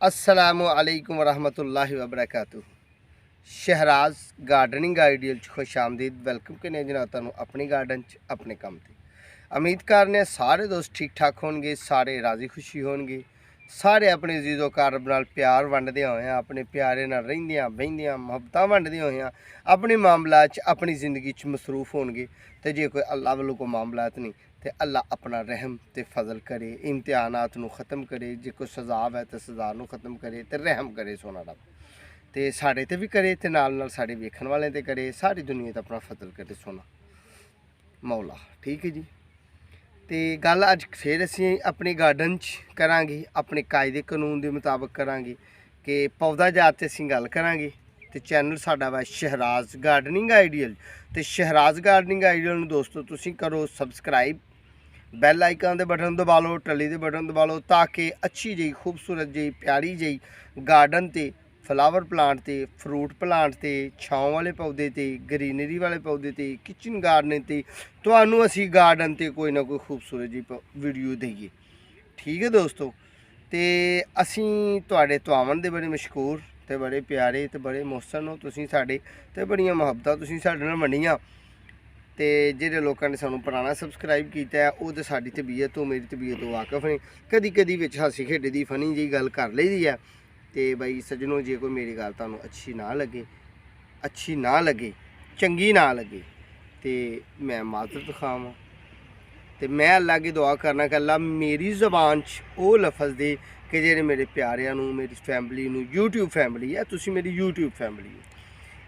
अस्सलामुअलैकुम वरहमतुल्लाहि वबरकातुहू। Shahraj gardening ideal खुश आमदीद। वेलकम करने जनाब तुहानू अपनी गार्डन च अपने काम ते। उम्मीद करने सारे दोस्त ठीक ठाक होणगे, सारे राजी खुशी होणगे, सारे अपने अजीज़ो कारब नाल प्यार वंडदे होए अपने प्यारे नाल रहिंदियां बहिंदियां मुहब्बतां वंडदे होए अपने मामलात च अपनी ज़िंदगी च मसरूफ होणगे। ते जे कोई अल्लाह वालों को मामलात नहीं तो अल्लाह अपना रहम ते फजल करे, इम्तिहानात नू ख़त्म करे। जे कोई सज़ाब है तो सज़ा नू ख़त्म करे तो रहम करे सोना रब। तो साढ़े ते भी करे तो नाल नाल साढ़े वेखण वाले ते करे, सारी दुनिया ते अपना फजल करे सोना मौला। ठीक है जी। तो गल अज फिर असी अपने गार्डन च करांगे, अपने कायदे कानून के मुताबिक करांगे कि पौधा जात ते असी गल करांगे। तो चैनल साडा वा शहराज गार्डनिंग आइडियल। तो शहराज गार्डनिंग आइडियल नू दोस्तों तुसी करो सबसक्राइब, बैल आइकन के बटन दबा लो, टली के बटन दबा लो, ताकि अच्छी जी खूबसूरत जी प्यारी जी गार्डन ते फ्लावर प्लांट ते फ्रूट प्लांट ते छाँव वाले पौधे ते ग्रीनरी वाले पौधे ते किचन गार्डन ते तुहानू असी गार्डन ते कोई ना कोई खूबसूरत जी वीडियो देइए। ठीक है दोस्तों। तो असी तुहाडे तुआवन दे बड़े मशहूर ते बड़े प्यारे ते बड़े मोहसन हो तुसी साडे, ते बड़ियां मुहब्बतां तुसी साडे नाल वंडियां। तो जेह्ड़े लोगों ने सानू पुराना सबसक्राइब किया वो तो साड़ी तबीयत तो मेरी तबीयत तो वाकफ नहीं, कदी कदी विच हासी खेडे दी फनी जी गल कर ली दी है। तो बई सज्जनों जे कोई मेरी गल तुहानू अच्छी ना लगे चंगी ना लगे तो मैं माजरत खावां। तो मैं अल्लाह की दुआ करना कि अल्लाह मेरी ज़बान च वो लफज दे कि जेह्ड़े मेरे प्यारियां नू मेरी फैमिली नू यूट्यूब फैमिली है, तुसी मेरी यूट्यूब फैमिली हो,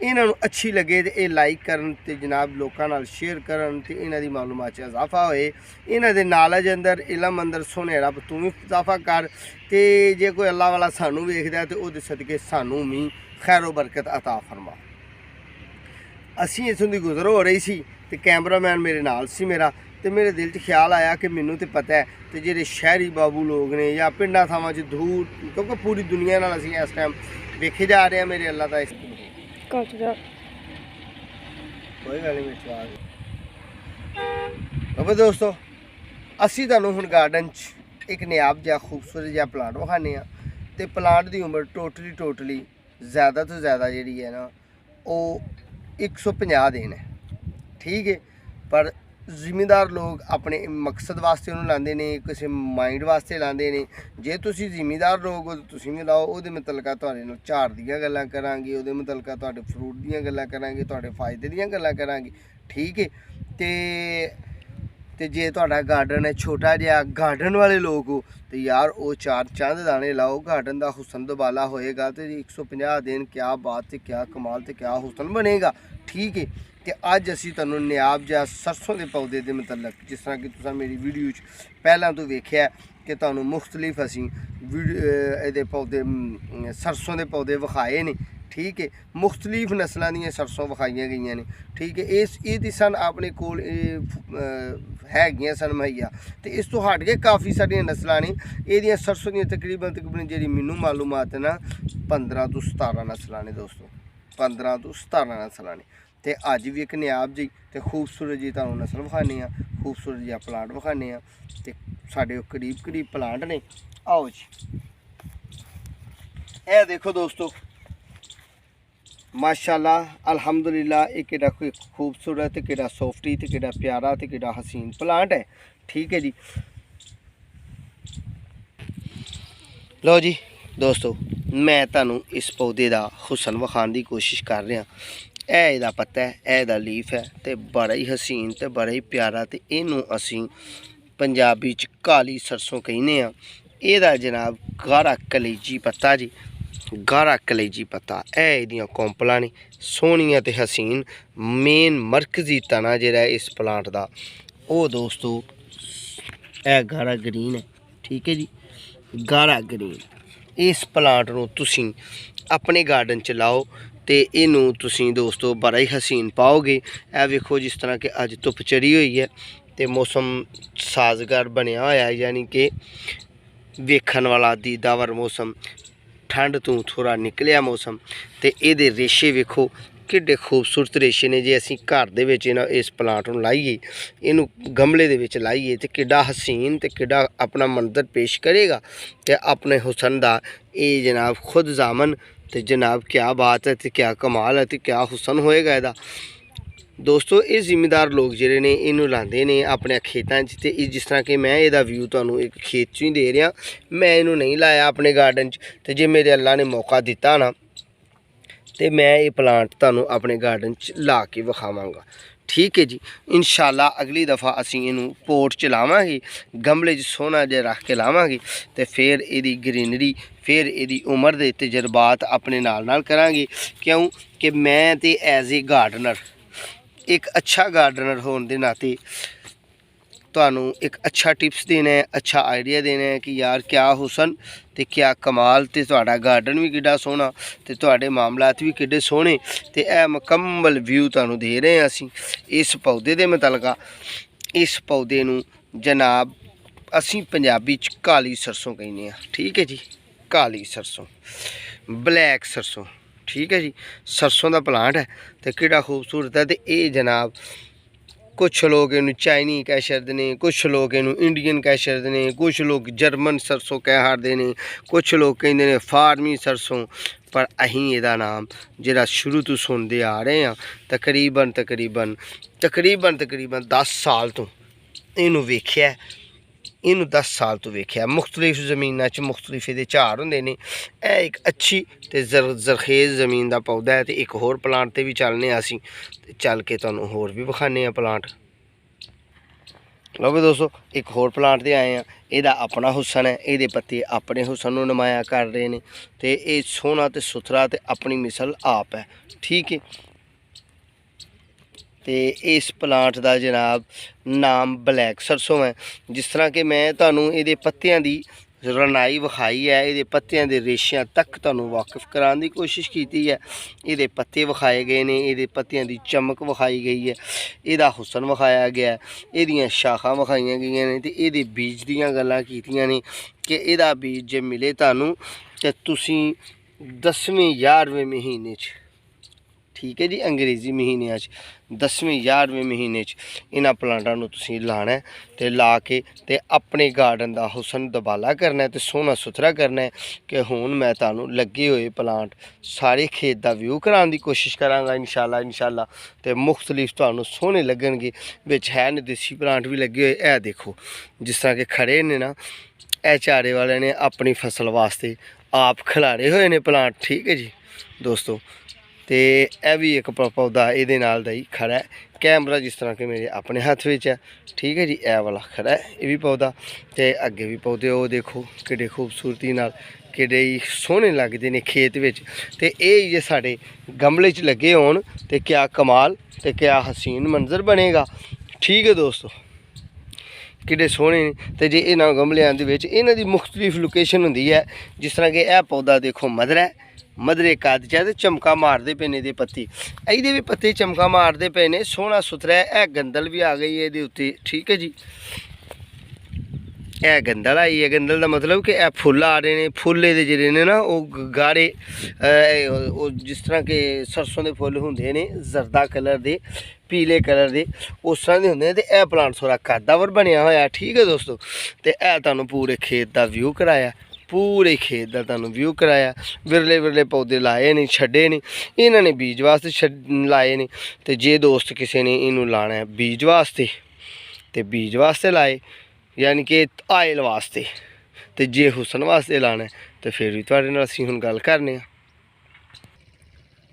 इन्हों अच्छी लगे तो ये लाइक करन ते जनाब लोगों नाल शेयर करन ते इन्हां दी मालूमात च इजाफा होए, इन्हां दे नॉलेज अंदर इलम अंदर सोने रब तू भी इजाफा कर। ते जे कोई अल्लाह वाला सानू वेखदा ते ओहदे सदके सानू भी खैरो बरकत अता फरमा। असी इत्थों दी गुजर हो रही सी ते कैमरामैन मेरे नाल सी मेरा, तो मेरे दिल च ख्याल आया कि मैनू तो पता है तो जेह्ड़े शहरी बाबू लोग ने या पिंडां थावां च दूर, क्योंकि पूरी दुनिया नाल असी इस टाइम वेखे जा रहे हैं मेरे अल्लाह दा कोई गल नहीं। अब दोस्तों असी तुहानू हुण गार्डन च एक नायाब जिहा खूबसूरत जिहा प्लांट विखाने आ। तो प्लांट की उम्र टोटली ज़्यादा तो ज़्यादा जी है ना वो 150 दिन है। ठीक है। पर जिमीदार लोग अपने मकसद वास्ते उन्होंने लाते हैं, किसी माइंड वास्ते लाते हैं। जे तुसी जिमीदार लोग हो तो तुसी भी लाओ, वो मुतलका तुहाडे नाल झाड़ दियां गल्लां करांगे, वो मुतलका तुहाडे फ्रूट दियां गल्लां करांगे, तुहाडे फायदे दियां गल्लां करांगे। ठीक है। तो जे तुहाडा गार्डन है छोटा जिहा, गार्डन वाले लोग हो तो यार वो 4 चंद दाने लाओ, गार्डन का हुसन दुबाला होएगा। तो 150 दिन क्या बात है, क्या कमाल ते क्या हुसन बनेगा। ठीक है। तो अज असी तुहानू नायाब जिहा सरसों के पौधे के मतलब जिस तरह कि तुसां मेरी वीडियो पहला तो वेख्या कि तुहानू मुख्तलिफ असी वीडियो पौधे सरसों के पौधे विखाए ने। ठीक है। मुख्तलिफ नस्लों दी सरसों विखाई गई ने। ठीक है। ये सन अपने कोल है सन मुहैया। तो इस तो हट के काफ़ी सारिया नस्लों ने ये सरसों दी तकरीबन जी मैनू मालूमात ना 15 तो 17 नस्लों ने दोस्तों, 15 तो 17 नस्लों ने। तो अज भी एक नायाब जी तो खूबसूरत जी तुहानू नस्ल विखाने, खूबसूरत जी प्लांट विखाने। तो साढ़े करीब प्लांट ने। आओ जी ए देखो दोस्तों माशाल्लाह अल्हम्दुलिल्लाह, ये केड़ा कोई खूबसूरत, केड़ा सॉफ्टी, तो केड़ा प्यारा, तो केड़ा हसीन प्लांट है। ठीक है जी। लो जी दोस्तों मैं तुहानू इस पौधे का हुसन विखाने की कोशिश कर रहा। यह इहदा पत्ता है, यह लीफ है, तो बड़ा ही हसीन तो बड़ा ही प्यारा। तो इनू असी पंजाबी च काली सरसों कहने आ। यदा जनाब गाढ़ा कलेजी पत्ता जी, गाढ़ा कलेजी पत्ता। यह कौंपलां ने सोहनियां ते हसीन। मेन मरकजी तना जिहड़ा इस प्लांट का वो दोस्तों यह गाढ़ा ग्रीन है। ठीक है जी। गाढ़ा ग्रीन इस प्लांट नू तुसी अपने गार्डन च लाओ तो इनू तुसी दोस्तों बड़ा ही हसीन पाओगे। यह वेखो जिस तरह कि अज धुप चढ़ी हुई है तो मौसम साजगार बनया होया, यानी कि वेखण वाला दीदावर मौसम, ठंड तो थोड़ा निकलिया मौसम। तो ये रेशे वेखो किड्डे खूबसूरत रेशे ने जे असीं घर दे विच इस प्लांट नूं लाइए, इनू गमले दे विच लाइए तो किड्डा हसीन तो किड्डा अपना मंजर पेश करेगा तो अपने हुसन दा ये जनाब खुद जामन। तो जनाब क्या बात है, तो क्या कमाल है, तो क्या हुसन होएगा इहदा। दोस्तों ये जिमीदार लोग जिहड़े ने इनू लांदे ने अपने खेतां च, ते जिस तरह कि मैं इहदा व्यू तुहानूं एक खेत चों ही दे रहा, मैं इनू नहीं लाया अपने गार्डन च। ते जे मेरे अल्लाह ने मौका दिता ना तो मैं ये प्लांट तुहानूं अपने गार्डन च ला के विखावांगा। ठीक है जी, इंशाल्लाह अगली दफ़ा असीं इनू पोट च लावांगे, गमले च सोहना जिहा रख के लावांगे, तो फिर इहदी ग्रीनरी फिर इहदी उम्र दे तजर्बात अपने नाल नाल करांगे। क्यों कि मैं तो एज ए गार्डनर एक अच्छा गार्डनर होने के नाते तुहानूं एक अच्छा टिप्स देना है, अच्छा आइडिया देना है कि यार क्या हुसन तो क्या कमाल, तो तुहाडा गार्डन भी किड्डा सोहना तो तुहाडे मामलात भी किड्डे सोहने। तो यह मुकम्मल व्यू तुहानूं दे रहे हैं असीं इस पौधे दे मुतलका। इस पौधे नूं जनाब असीं पंजाबी च काली सरसों कहने हैं। ठीक है जी, काली सरसों, ब्लैक सरसों। ठीक है जी, सरसों का प्लांट है तो किड्डा खूबसूरत है। तो ये जनाब कुछ लोग इनू चाइनी कह छड़दे ने, कुछ लोग इनू इंडियन कह छड़दे ने, कुछ लोग जर्मन सरसों कह छड़दे ने, कुछ लोग कहंदे ने फार्मी सरसों। पर अहीं इहदा नाम जिहड़ा शुरू तो सुनते आ रहे हैं तकरीबन 10 साल तो इनू वेख्या, इनू 10 साल तो वेख्या। मुख्तलिफ ज़मीनों च मुख्तलिफ इहदे झाड़ हुंदे ने। यह एक अच्छी तो जरखेज़ ज़मीन का पौधा है। तो एक होर प्लांट ते भी चलने असीं, चल के तुहानूं होर भी विखाने प्लांट। लो भी दोस्तों एक होर प्लांट ते आए हैं, इहदा अपना हुसन है, इहदे पत्ते अपने हुसन नूं नुमाया कर रहे हैं। तो ये सोहना तो सुथरा तो अपनी मिसल आप है। ठीक है, तो इस प्लांट का जनाब नाम ब्लैक सरसों है। जिस तरह कि मैं तुहानूं इहदे पत्तियां दी रनाई विखाई है, इहदे पत्तियां दे रेशियां तक तुहानूं वाकिफ कराने की कोशिश की है। इहदे पत्ते विखाए गए ने, इहदे पत्तियां दी चमक विखाई गई है, इहदा हुसन विखाया गया, इहदियां शाखां विखाईयां गईयां ने, ते इहदे बीज दीयां गल्लां कीतियां ने कि इहदा बीज जे मिले तुहानूं ते तुसीं 10वें 11वें महीने च, ठीक है जी, अंग्रेजी महीने 10वें 11वें महीने इन्हां प्लांटां नूं तुसीं लाना है। तो ला के ते अपने गार्डन का हुसन दबाला करना है, तो सोहना सुथरा करना है। कि हुण मैं तुहानूं लगे हुए प्लांट सारे खेत का व्यू कराने की कोशिश करांगा इंशाल्लाह। तो मुख्तलिफ तुहानूं सोहने लगणगे। विच है न देसी प्लांट भी लगे हुए, यह देखो जिस तरह के खड़े ने ना, यह चारे वाले ने अपनी फसल वास्ते आप खिलारे हुए ने प्लांट। ठीक है जी दोस्तों, तो यह भी एक पौधा ये नाल दा ही खड़ा है। कैमरा जिस तरह के मेरे अपने हथ में है। ठीक है जी, यह वाला खड़ा है, ये भी पौधा, तो अगे भी पौधे वो देखो कि खूबसूरती नाल कि सोहने लगते हैं खेत में। तो ये जे साढ़े गमले च लगे होण तो क्या कमाल तो क्या हसीन मंजर बनेगा। ठीक है दोस्तों, किड्डे सोहने ने। तो जे इन्हां गमलियां दे विच इन्हां दी मुख्तलिफ लोकेशन हुंदी है। जिस तरह कि यह पौधा देखो मदरा है, मदरे कद च ते चमका मारते पे ने दे पत्ते, ये भी पत्ते चमका मारते पे ने, सोहना सुथरा है। यह गंदल भी आ गई है ये उत्ते। ठीक है जी, यह गंदल आई है। गंदल का मतलब कि यह फुल आ रहे हैं, फुल ये जेह्ड़े ने ना वो गाढ़े जिस तरह के सरसों के फुल होंगे ने जरदा कलर के, पीले कलर के, उस तरह के होंगे। तो यह प्लांट थोड़ा कद्दावर बनया होया। ठीक है दोस्तों, तो यह तुहानूं पूरे खेत का व्यू कराया, पूरे खेत का तुहानूं व्यू कराया। विरले पौधे लाए नहीं, छड्डे नहीं, इन्होंने बीज वास्ते लाए ने। तो जे दोस्त किसी ने इनू लाना है बीज वास्ते तो बीज वास्ते लाए, यानी कि आयल वास्ते। तो जे हुसन वास्ते लाना है तो फिर भी तुहाडे नाल असीं हुण गल करने।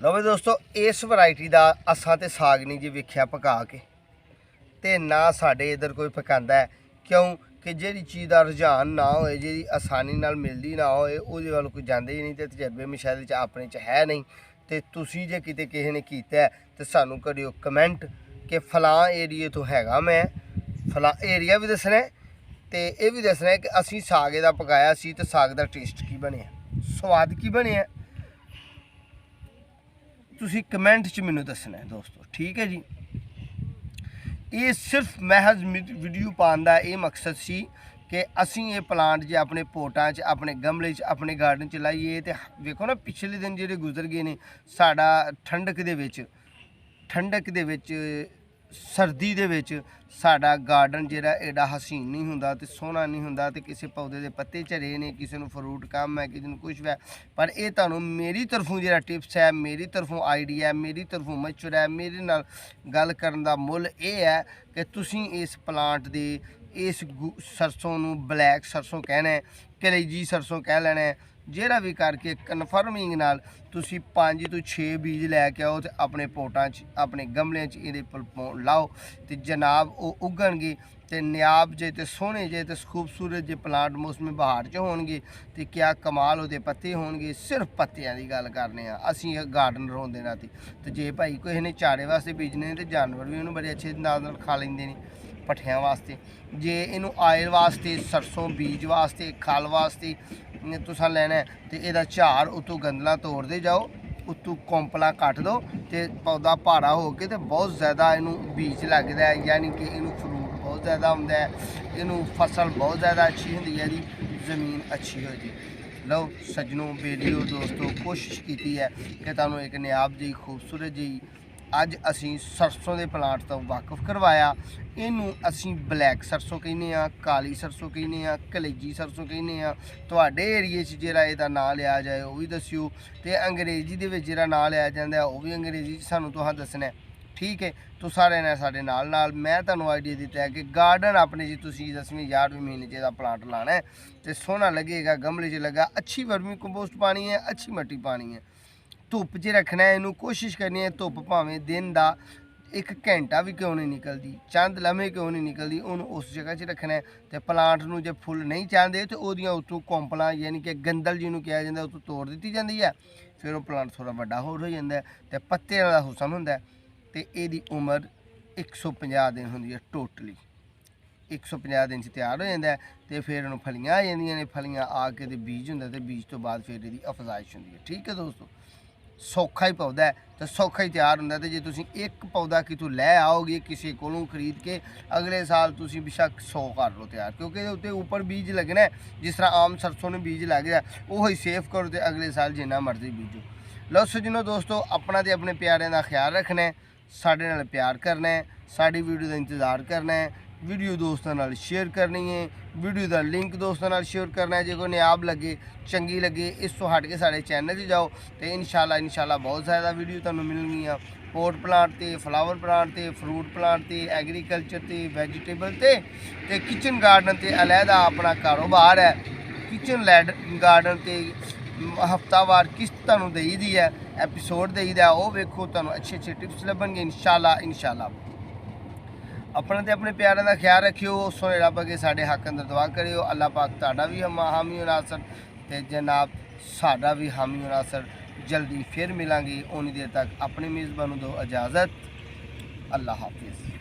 लो भी दोस्तों, इस वैरायटी का असां ते साग नहीं जी वेख्या पका के, तो ना साढ़े इधर कोई पकांदा है। क्यों कि जिहड़ी चीज़ का रुझान ना होए, जिहड़ी आसानी नाल मिलदी ना होए, उहदे वल कोई जांदा ही नहीं। तो तजर्बे में शायद अपने च है नहीं। तो तुसीं जे किते किसी ने कीता है तो सानूं करियो कमेंट कि फलां एरिए तो हैगा, मैं फलां एरिया भी दसना है, तो यह भी दसना है कि असीं साग इहदा पकाया सी तो साग का टेस्ट की बनिया, स्वाद की बनिया, तुसीं कमेंट च मैनूं दसना है दोस्तों। ठीक है जी, ये सिर्फ महज वीडियो पाने का ये मकसद सी कि असी ये प्लांट जे अपने पोटां च अपने गमले च अपने गार्डन च लाइए तो वेखो ना पिछले दिन जेह्ड़े गुजर गए ने साडा ठंडक दे विच सर्दी दे विच साडा गार्डन जेह्ड़ा एडा हसीन नहीं हुंदा ते सोहना नहीं हुंदा ते किसी पौधे दे पत्ते झरे ने किसी नूं फ्रूट कम है किसी नूं कुछ है पर ये तुहानूं मेरी तरफों जेह्ड़ा टिप्स है मेरी तरफों आइडिया है मेरी तरफों मशवरा है मेरे नाल गल करन दा मुੱਲ ਇਹ है कि तुसीं इस प्लांट दे इस सरसों नूं ब्लैक सरसों कहना है कलेजी सरसों कह लेना है ਜਿਹੜਾ भी करके कन्फर्मिंग नाल तुसी 5 ਤੋਂ 6 बीज लैके आओ तो अपने पोटां च अपने गमलियां च इहदे लाओ तो जनाब वो उगणगे तो नायाब जे तो सोहने जे तो खूबसूरत जे प्लांट मौसमी बहार च होणगे तो क्या कमाल उहदे पत्ते होणगे। सिर्फ पत्तियां दी गल करने असीं गार्डनर होण दे नाते तो जे भाई कोई ने चारे वास्ते बीजने तो जानवर भी उन्होंने बड़े अच्छे नाल खा लेंदे ने पट्ठियां वास्ते जे इनू आयल वास्ते सरसों बीज वास्ते खल वास्ते तुसां लैना है तो यदा झार उतों गंदला तोड़ते जाओ उतों कोंपला कट दो तो पौधा भारा हो के तो बहुत ज़्यादा इनू बीज लगता है यानी कि इनू फ्रूट बहुत ज़्यादा आता है इनू फसल बहुत ज़्यादा अच्छी होंगी है ज़मीन अच्छी हो जी। लो सज्जनों बेलियो दोस्तों कोशिश की है कि तुहानूं एक नायाब जी खूबसूरत जी अज असी सरसों के प्लांट तो वाकफ करवाया। इनू असी ब्लैक सरसों कहने काली सरसों कहने कलेजी सरसों कहने तुहाडे एरिए जिहड़ा इहदा नाम लिया जाए वह भी दस्सिओ ते अंग्रेजी दे विच जिहड़ा नाम लिया जाता है वह भी अंग्रेजी सानूं तुहां दसना है ठीक है। तो सारे ने साडे नाल मैं तुहानूं आइडिया दिता है कि गार्डन अपने जी तुसीं 10वें 11वें महीने च प्लांट लाना है तो सोहना लगेगा गमले च लगा अच्छी वर्मी कंपोस्ट पानी है अच्छी मट्टी पानी है धुप च रखना है इनू कोशिश करनी है धुप भावें दिन का एक घंटा भी क्यों नहीं निकलती चंद लम्हे क्यों नहीं निकलती उन्होंने उस जगह च रखना है तो प्लांट में जो फुल नहीं चाहते तो वह उतों कोंपला यानी कि गंदल जिन्होंने कहा जाता है उतों तोड़ दी जाती है फिर वो प्लांट थोड़ा बड़ा हो जाता है तो पत्ते वाला हुसन होंगे तो यदी उम्र 150 दिन होंगी है टोटली 150 दिन तैयार हो जाता है तो फिर उन्होंने फलियां आ जांदियां ने फलियां आके तो बीज होंगे तो बीज तो बाद फिर यदी अफजाइश होंगी है ठीक है दोस्तों। सौखा ही पौधा है तो सौखा ही तैयार होंगे तो जे तुसीं एक पौधा कितों लै आओगे किसी को खरीद के अगले साल तुसीं बेशक 100 कर लो तैयार क्योंकि उत्ते उपर बीज लगना है जिस तरह आम सरसों ने बीज लग गया वो ही सेफ करो तो अगले साल जिन्ना मर्जी बीजो। लो सज्जनों दोस्तों अपना तो अपने प्यारे का ख्याल रखना है साडे नाल प्यार करना है साडी वीडियो का इंतज़ार करना है वीडियो दोस्तों नाल शेयर करनी है वीडियो का लिंक दोस्तों नाल शेयर करना है जो कोई नायाब लगे चंगी लगे इस तो हट के साढ़े चैनल से जाओ तो इंशाल्लाह बहुत ज़्यादा वीडियो तुहानूं मिलणगियां पोट प्लांट ते फ्लावर प्लांट ते फ्रूट प्लांट ते एग्रीकल्चर ते वैजीटेबल ते किचन गार्डन ते अलहदा अपना कारोबार है किचन गार्डन ते हफ्तावार किस्त तुहानूं देई दी है एपीसोड देई दा वो वेखो तुहानूं अच्छे टिप्स लभणगे इंशाल्लाह। अपने ते अपने प्यारे का ख्याल रखियो सोने रब अगे साडे हक अंदर दुआ करियो अल्लाह पाक तुहाडा भी हामी नासर ते जनाब साडा भी हामी नासर जल्दी फिर मिलांगे उन्नी देर तक अपनी मेज़बानों दो इजाज़त अल्लाह हाफिज़।